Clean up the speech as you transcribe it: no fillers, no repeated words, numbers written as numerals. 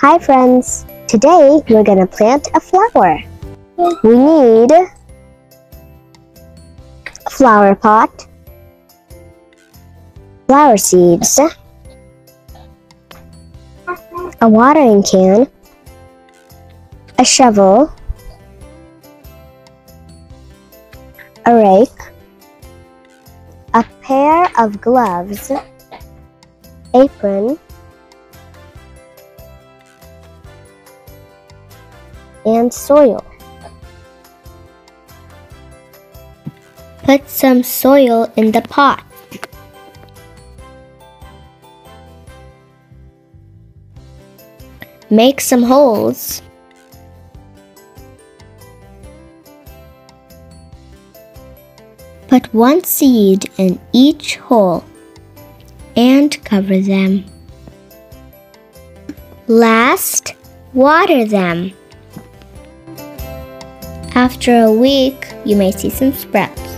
Hi friends! Today we're gonna plant a flower. We need a flower pot, flower seeds, a watering can, a shovel, a rake, a pair of gloves, apron, and soil. Put some soil in the pot. Make some holes. Put one seed in each hole and cover them. Last, water them. After a week, you may see some sprouts.